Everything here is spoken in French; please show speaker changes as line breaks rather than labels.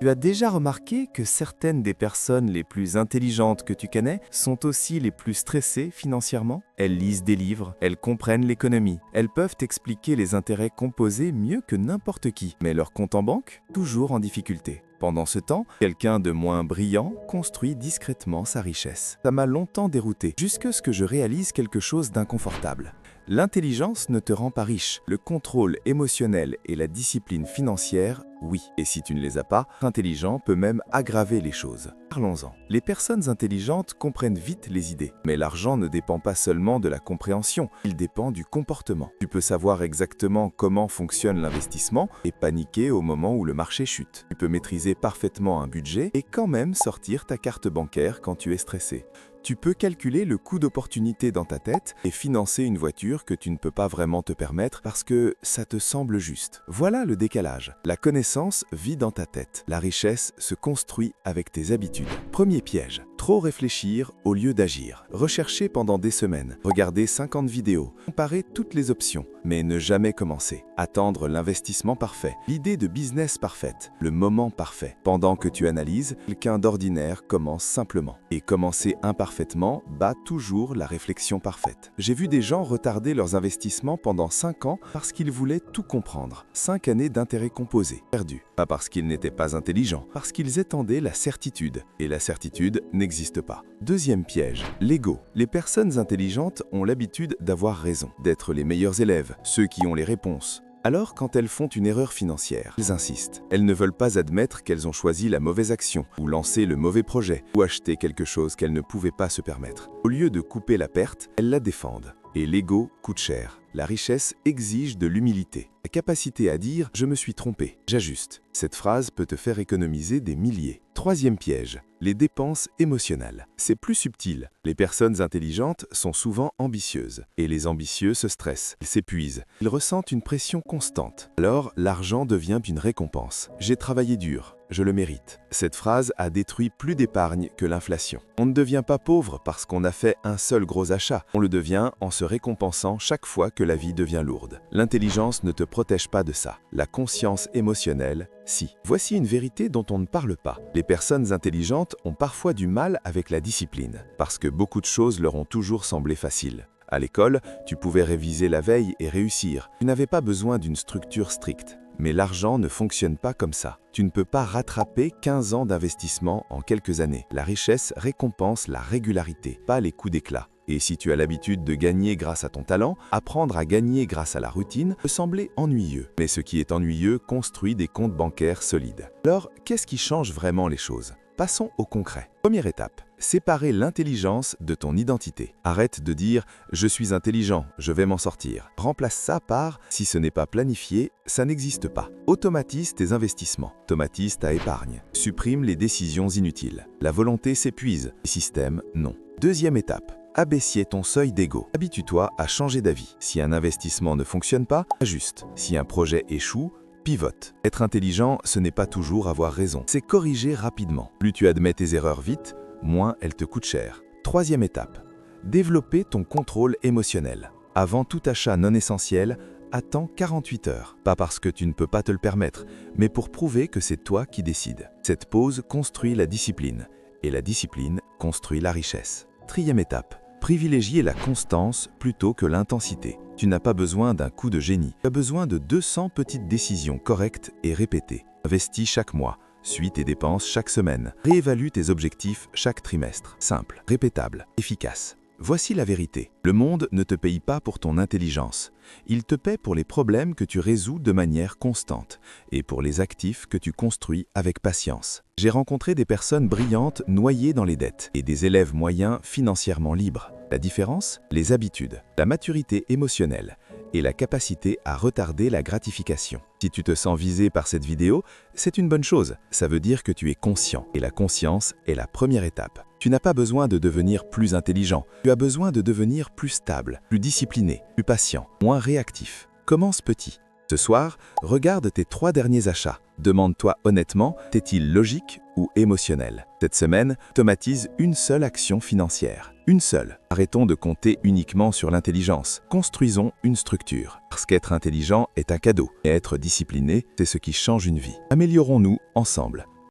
Tu as déjà remarqué que certaines des personnes les plus intelligentes que tu connais sont aussi les plus stressées financièrement? Elles lisent des livres, elles comprennent l'économie, elles peuvent expliquer les intérêts composés mieux que n'importe qui, mais leur compte en banque, toujours en difficulté. Pendant ce temps, quelqu'un de moins brillant construit discrètement sa richesse. Ça m'a longtemps dérouté, jusqu'à ce que je réalise quelque chose d'inconfortable. L'intelligence ne te rend pas riche. Le contrôle émotionnel et la discipline financière, oui. Et si tu ne les as pas, être intelligent peut même aggraver les choses. Parlons-en. Les personnes intelligentes comprennent vite les idées. Mais l'argent ne dépend pas seulement de la compréhension, il dépend du comportement. Tu peux savoir exactement comment fonctionne l'investissement et paniquer au moment où le marché chute. Tu peux maîtriser parfaitement un budget et quand même sortir ta carte bancaire quand tu es stressé. Tu peux calculer le coût d'opportunité dans ta tête et financer une voiture que tu ne peux pas vraiment te permettre parce que ça te semble juste. Voilà le décalage. La connaissance vit dans ta tête. La richesse se construit avec tes habitudes. Premier piège. Trop réfléchir au lieu d'agir. Rechercher pendant des semaines. Regarder 50 vidéos. Comparer toutes les options. Mais ne jamais commencer. Attendre l'investissement parfait. L'idée de business parfaite. Le moment parfait. Pendant que tu analyses, quelqu'un d'ordinaire commence simplement. Et commencer imparfaitement bat toujours la réflexion parfaite. J'ai vu des gens retarder leurs investissements pendant 5 ans parce qu'ils voulaient tout comprendre. 5 années d'intérêt composé. Perdu. Pas parce qu'ils n'étaient pas intelligents, parce qu'ils étendaient la certitude. Et la certitude n'existe pas. Deuxième piège, l'ego. Les personnes intelligentes ont l'habitude d'avoir raison, d'être les meilleurs élèves, ceux qui ont les réponses. Alors, quand elles font une erreur financière, elles insistent. Elles ne veulent pas admettre qu'elles ont choisi la mauvaise action, ou lancé le mauvais projet, ou acheté quelque chose qu'elles ne pouvaient pas se permettre. Au lieu de couper la perte, elles la défendent. Et l'ego coûte cher. La richesse exige de l'humilité. La capacité à dire « je me suis trompé, j'ajuste ». Cette phrase peut te faire économiser des milliers. Troisième piège, les dépenses émotionnelles. C'est plus subtil. Les personnes intelligentes sont souvent ambitieuses. Et les ambitieux se stressent, ils s'épuisent, ils ressentent une pression constante. Alors, l'argent devient une récompense. J'ai travaillé dur, je le mérite. Cette phrase a détruit plus d'épargne que l'inflation. On ne devient pas pauvre parce qu'on a fait un seul gros achat. On le devient en se récompensant chaque fois que la vie devient lourde. L'intelligence ne te protège pas de ça. La conscience émotionnelle, si. Voici une vérité dont on ne parle pas. Les personnes intelligentes ont parfois du mal avec la discipline, parce que beaucoup de choses leur ont toujours semblé faciles. À l'école, tu pouvais réviser la veille et réussir. Tu n'avais pas besoin d'une structure stricte. Mais l'argent ne fonctionne pas comme ça. Tu ne peux pas rattraper 15 ans d'investissement en quelques années. La richesse récompense la régularité, pas les coups d'éclat. Et si tu as l'habitude de gagner grâce à ton talent, apprendre à gagner grâce à la routine peut sembler ennuyeux. Mais ce qui est ennuyeux construit des comptes bancaires solides. Alors, qu'est-ce qui change vraiment les choses ? Passons au concret. Première étape, séparer l'intelligence de ton identité. Arrête de dire « je suis intelligent, je vais m'en sortir ». Remplace ça par « si ce n'est pas planifié, ça n'existe pas ». Automatise tes investissements. Automatise ta épargne. Supprime les décisions inutiles. La volonté s'épuise. Les systèmes, non. Deuxième étape. Abaisser ton seuil d'ego. Habitue-toi à changer d'avis. Si un investissement ne fonctionne pas, ajuste. Si un projet échoue, pivote. Être intelligent, ce n'est pas toujours avoir raison. C'est corriger rapidement. Plus tu admets tes erreurs vite, moins elles te coûtent cher. Troisième étape. Développer ton contrôle émotionnel. Avant tout achat non essentiel, attends 48 heures. Pas parce que tu ne peux pas te le permettre, mais pour prouver que c'est toi qui décides. Cette pause construit la discipline. Et la discipline construit la richesse. Quatrième étape. Privilégier la constance plutôt que l'intensité. Tu n'as pas besoin d'un coup de génie. Tu as besoin de 200 petites décisions correctes et répétées. Investis chaque mois. Suis tes dépenses chaque semaine. Réévalue tes objectifs chaque trimestre. Simple, répétable, efficace. Voici la vérité. Le monde ne te paye pas pour ton intelligence. Il te paie pour les problèmes que tu résous de manière constante et pour les actifs que tu construis avec patience. J'ai rencontré des personnes brillantes noyées dans les dettes et des élèves moyens financièrement libres. La différence ? Les habitudes, la maturité émotionnelle et la capacité à retarder la gratification. Si tu te sens visé par cette vidéo, c'est une bonne chose. Ça veut dire que tu es conscient et la conscience est la première étape. Tu n'as pas besoin de devenir plus intelligent. Tu as besoin de devenir plus stable, plus discipliné, plus patient, moins réactif. Commence petit. Ce soir, regarde tes 3 derniers achats. Demande-toi honnêtement, est-il logique ou émotionnel? Cette semaine, automatise une seule action financière. Une seule. Arrêtons de compter uniquement sur l'intelligence. Construisons une structure. Parce qu'être intelligent est un cadeau. Et être discipliné, c'est ce qui change une vie. Améliorons-nous ensemble.